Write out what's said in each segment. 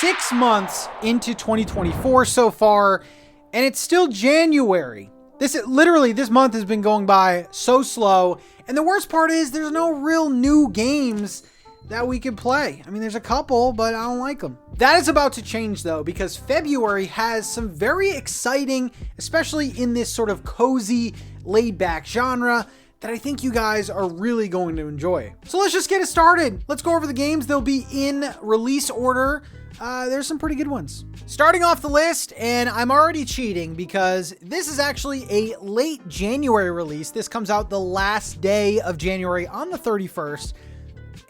6 months into 2024 so far, and it's still January. This month has been going by so slow, and the worst part is there's no real new games that we can play. I mean, there's a couple, but I don't like them. That is about to change though, because February has some very exciting, especially in this sort of cozy, laid-back genre, that I think you guys are really going to enjoy. So let's just get it started. Let's go over the games. They'll be in release order. There's some pretty good ones. Starting off the list, and I'm already cheating because this is actually a late January release. This comes out the last day of January on the 31st.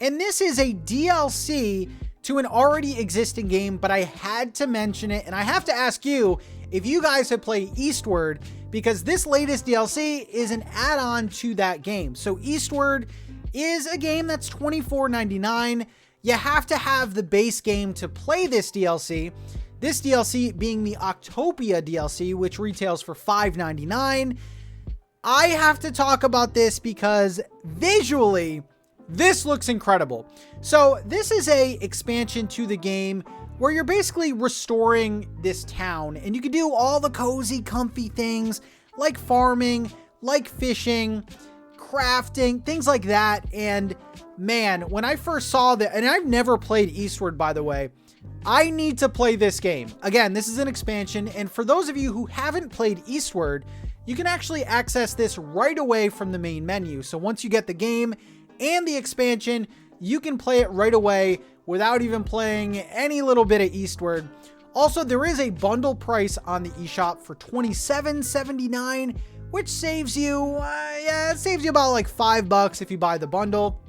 And this is a DLC to an already existing game, but I had to mention it, and I have to ask you if you guys have played Eastward, because this latest DLC is an add-on to that game. So Eastward is a game that's $24.99. You have to have the base game to play this DLC. This DLC being the Octopia DLC, which retails for $5.99. I have to talk about this because visually, this looks incredible. So this is a expansion to the game where you're basically restoring this town, and you can do all the cozy, comfy things like farming, like fishing, crafting, things like that. And man, when I first saw that, and I've never played Eastward, by the way, I need to play this game. Again, this is an expansion, and for those of you who haven't played Eastward, you can actually access this right away from the main menu. So once you get the game and the expansion, you can play it right away without even playing any little bit of Eastward. Also, there is a bundle price on the eShop for $27.79, which saves you, it saves you about like $5 if you buy the bundle.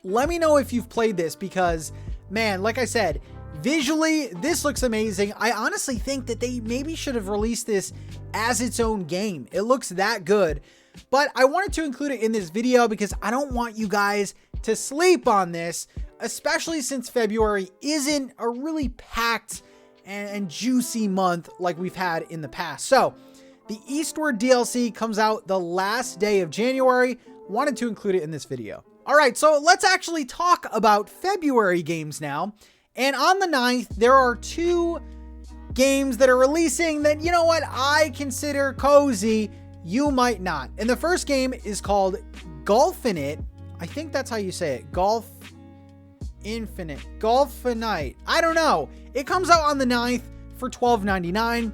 Let me know if you've played this because, man, like I said, visually, this looks amazing. I honestly think that they maybe should have released this as its own game. It looks that good. But I wanted to include it in this video because I don't want you guys to sleep on this, especially since February isn't a really packed and juicy month like we've had in the past. So the Eastward DLC comes out the last day of January. Wanted to include it in this video. All right, so let's actually talk about February games now. And on the 9th, there are 2 games that are releasing that, you know what, I consider cozy. You might not. And the first game is called Golfinite. I think that's how you say it. Golfinite. I don't know. It comes out on the 9th for $12.99.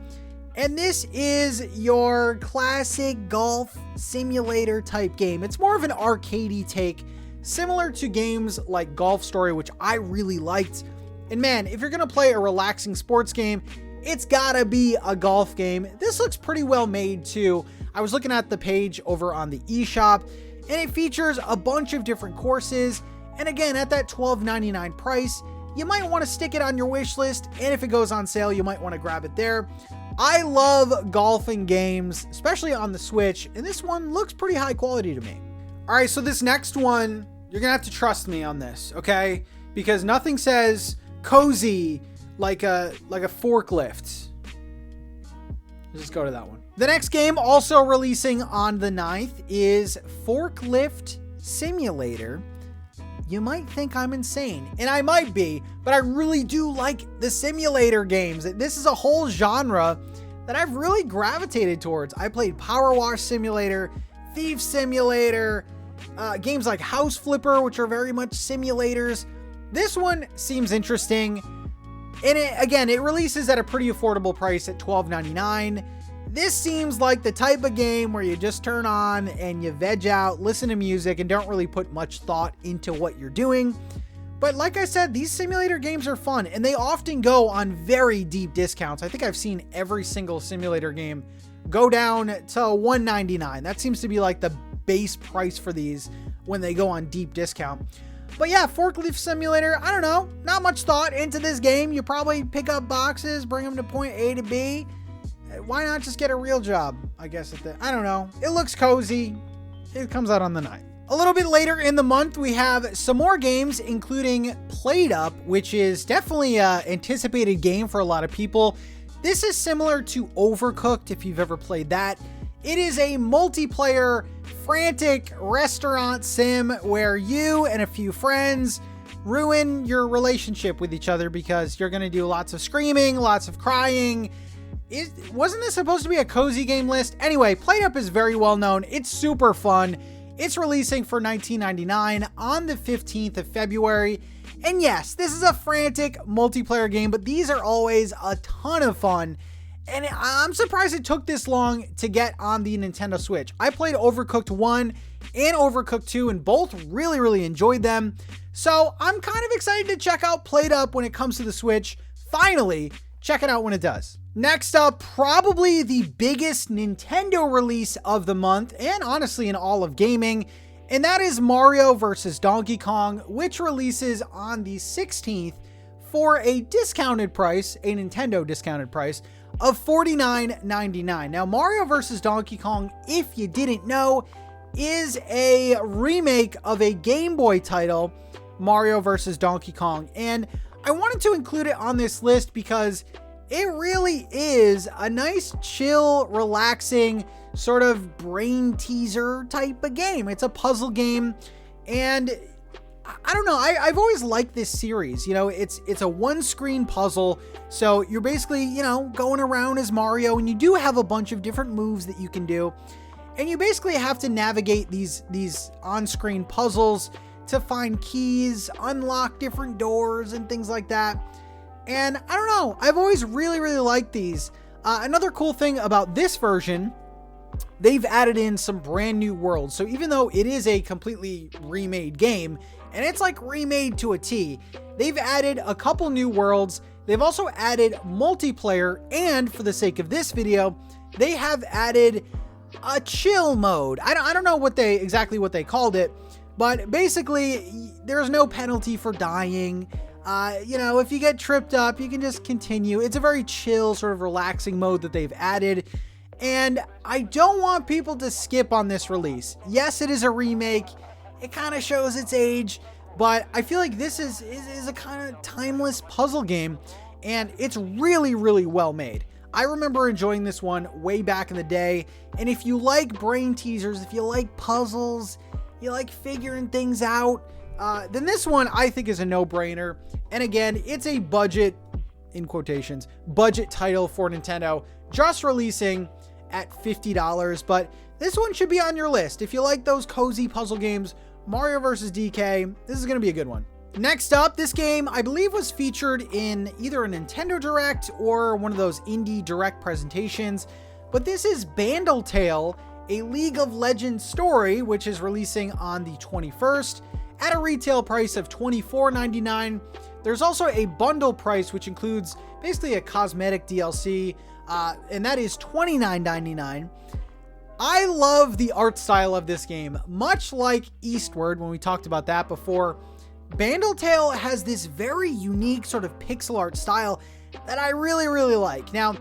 And this is your classic golf simulator type game. It's more of an arcadey take, similar to games like Golf Story, which I really liked. And man, if you're going to play a relaxing sports game, it's gotta be a golf game. This looks pretty well made too. I was looking at the page over on the eShop, and it features a bunch of different courses. And again, at that $12.99 price, you might want to stick it on your wish list. And if it goes on sale, you might want to grab it there. I love golfing games, especially on the Switch. And this one looks pretty high quality to me. All right, so this next one, you're gonna have to trust me on this, okay? Because nothing says cozy like a forklift. Let's just go to that one. The next game also releasing on the 9th is Forklift Simulator. You might think I'm insane, and I might be, but I really do like the simulator games. This is a whole genre that I've really gravitated towards. I played Power Wash Simulator, Thief Simulator, games like House Flipper, which are very much simulators. This one seems interesting. And it releases at a pretty affordable price at $12.99. This seems like the type of game where you just turn on and you veg out, listen to music, and don't really put much thought into what you're doing. But like I said, these simulator games are fun, and they often go on very deep discounts. I think I've seen every single simulator game go down to $1.99. That seems to be like the base price for these when they go on deep discount. But yeah, Forklift Simulator, I don't know, not much thought into this game. You probably pick up boxes, bring them to point A to B. Why not just get a real job, I guess, I don't know. It looks cozy. It comes out on the 9th. A little bit later in the month, we have some more games, including Played Up, which is definitely an anticipated game for a lot of people. This is similar to Overcooked, if you've ever played that. It is a multiplayer, frantic restaurant sim where you and a few friends ruin your relationship with each other because you're going to do lots of screaming, lots of crying. Wasn't this supposed to be a cozy game list? Anyway, PlateUp is very well known. It's super fun. It's releasing for $19.99 on the 15th of February. And yes, this is a frantic multiplayer game, but these are always a ton of fun. And I'm surprised it took this long to get on the Nintendo Switch. I played Overcooked 1 and Overcooked 2 and both really enjoyed them. So I'm kind of excited to check out PlateUp when it comes to the Switch. Finally, check it out when it does. Next up, probably the biggest Nintendo release of the month, and honestly in all of gaming, and that is Mario vs. Donkey Kong, which releases on the 16th for a discounted price, a Nintendo discounted price, of $49.99. Now, Mario vs. Donkey Kong, if you didn't know, is a remake of a Game Boy title, Mario vs. Donkey Kong, and I wanted to include it on this list because it really is a nice, chill, relaxing, sort of brain teaser type of game. It's a puzzle game, and I don't know, I've always liked this series. You know, it's a one-screen puzzle, so you're basically, you know, going around as Mario, and you do have a bunch of different moves that you can do, and you basically have to navigate these on-screen puzzles to find keys, unlock different doors, and things like that. And I don't know, I've always really liked these. Another cool thing about this version, they've added in some brand new worlds. So even though it is a completely remade game, and it's like remade to a T, they've added a couple new worlds. They've also added multiplayer, and for the sake of this video, they have added a chill mode. I don't know exactly what they called it, but basically there's no penalty for dying. You know, if you get tripped up, you can just continue. It's a very chill, sort of relaxing mode that they've added. And I don't want people to skip on this release. Yes, it is a remake. It kind of shows its age, but I feel like this is a kind of timeless puzzle game, and it's really well made. I remember enjoying this one way back in the day, and if you like brain teasers, if you like puzzles, you like figuring things out, then this one I think is a no-brainer. And again, it's a budget, in quotations, budget title for Nintendo, just releasing at $50, but this one should be on your list. If you like those cozy puzzle games, Mario vs. DK, this is going to be a good one. Next up, this game I believe was featured in either a Nintendo Direct or one of those indie Direct presentations, but this is Bandle Tale, a League of Legends story, which is releasing on the 21st at a retail price of $24.99. There's also a bundle price, which includes basically a cosmetic DLC, and that is $29.99. I love the art style of this game. Much like Eastward, when we talked about that before, Bandle Tale has this very unique sort of pixel art style that I really like. Now,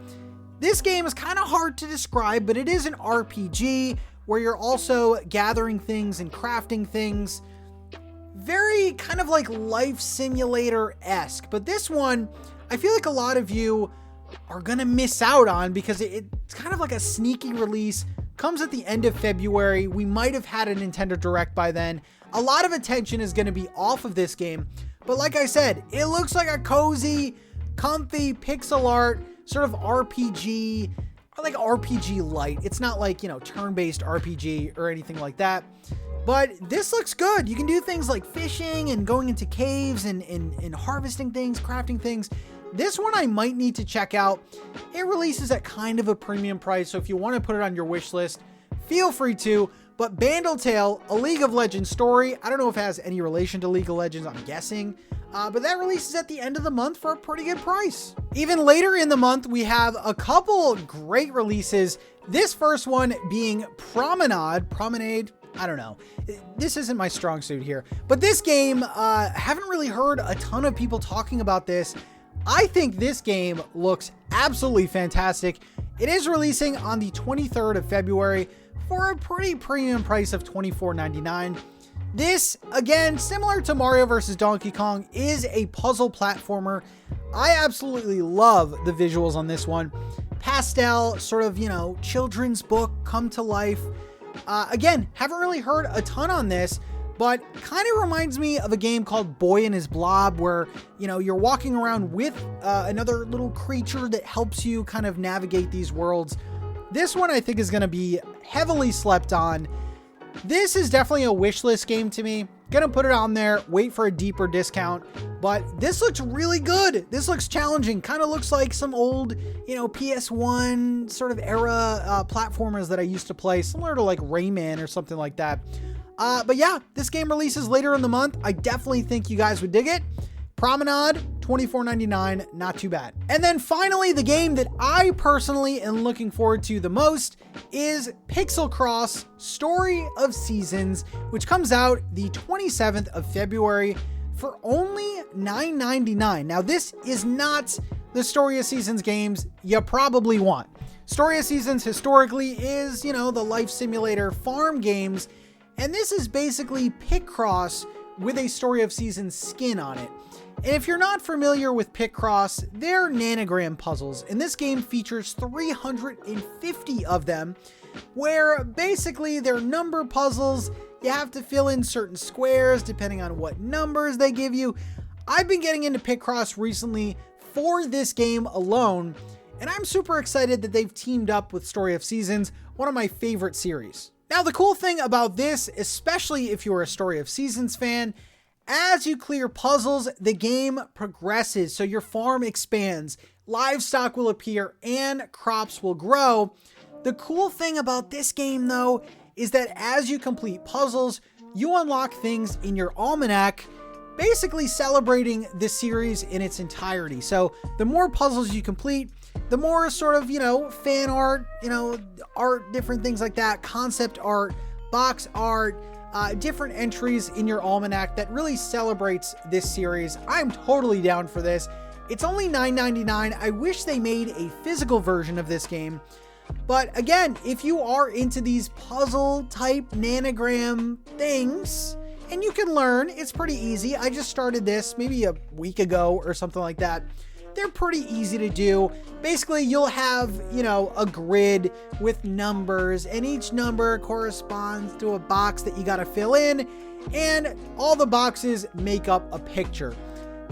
this game is kind of hard to describe, but it is an RPG where you're also gathering things and crafting things. Very kind of like life simulator-esque, but this one, I feel like a lot of you are gonna miss out on because it's kind of like a sneaky release. Comes at the end of February. We might have had a Nintendo Direct by then. A lot of attention is going to be off of this game, but like I said, it looks like a cozy, comfy pixel art sort of RPG, or like RPG light. It's not like, you know, turn-based RPG or anything like that, but this looks good. You can do things like fishing and going into caves and harvesting things, crafting things. This one I might need to check out. It releases at kind of a premium price, so if you want to put it on your wish list, feel free to. But Bandle Tale, a League of Legends story. I don't know if it has any relation to League of Legends, I'm guessing. But that releases at the end of the month for a pretty good price. Even later in the month, we have a couple great releases. This first one being Promenade. I don't know. This isn't my strong suit here. But this game, haven't really heard a ton of people talking about this. I think this game looks absolutely fantastic. It is releasing on the 23rd of February for a pretty premium price of $24.99. This, again, similar to Mario vs. Donkey Kong, is a puzzle platformer. I absolutely love the visuals on this one. Pastel, sort of, you know, children's book come to life. Again, haven't really heard a ton on this, but kind of reminds me of a game called Boy and His Blob, where, you know, you're walking around with another little creature that helps you kind of navigate these worlds. This one I think is going to be heavily slept on. This is definitely a wish list game to me. Gonna put it on there, wait for a deeper discount, but this looks really good. This looks challenging. Kind of looks like some old, you know, PS1 sort of era platformers that I used to play, similar to like Rayman or something like that. But yeah, this game releases later in the month. I definitely think you guys would dig it. Promenade, $24.99, not too bad. And then finally, the game that I personally am looking forward to the most is Piczle Cross Story of Seasons, which comes out the 27th of February for only $9.99. Now, this is not the Story of Seasons games you probably want. Story of Seasons historically is, you know, the life simulator farm games, and this is basically Picross with a Story of Seasons skin on it. And if you're not familiar with Picross, they're nanogram puzzles, and this game features 350 of them, where basically they're number puzzles. You have to fill in certain squares depending on what numbers they give you. I've been getting into Picross recently for this game alone, and I'm super excited that they've teamed up with Story of Seasons, one of my favorite series. Now, the cool thing about this, especially if you're a Story of Seasons fan, as you clear puzzles, the game progresses, so your farm expands, livestock will appear, and crops will grow. The cool thing about this game, though, is that as you complete puzzles, you unlock things in your almanac, basically celebrating this series in its entirety. So the more puzzles you complete, the more sort of, you know, fan art, you know, art, different things like that, concept art, box art, different entries in your almanac that really celebrates this series. I'm totally down for this. It's only $9.99. I wish they made a physical version of this game. But again, if you are into these puzzle type nanogram things, and you can learn, it's pretty easy. I just started this maybe a week ago or something like that. They're pretty easy to do. Basically, you'll have, you know, a grid with numbers, and each number corresponds to a box that you got to fill in, and all the boxes make up a picture.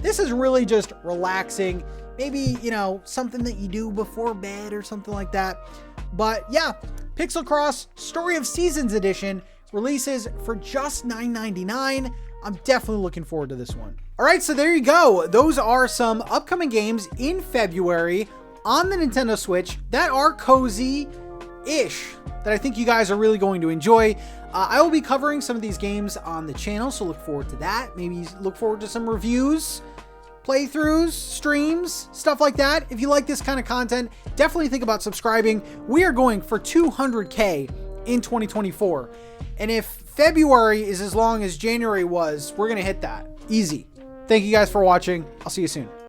This is really just relaxing. Maybe, you know, something that you do before bed or something like that. But yeah, Piczle Cross Story of Seasons Edition releases for just $9.99. I'm definitely looking forward to this one. All right, so there you go. Those are some upcoming games in February on the Nintendo Switch that are cozy-ish, that I think you guys are really going to enjoy. I will be covering some of these games on the channel, so look forward to that. Maybe look forward to some reviews, playthroughs, streams, stuff like that. If you like this kind of content, definitely think about subscribing. We are going for 200K in 2024. And if February is as long as January was, we're going to hit that. Easy. Thank you guys for watching. I'll see you soon.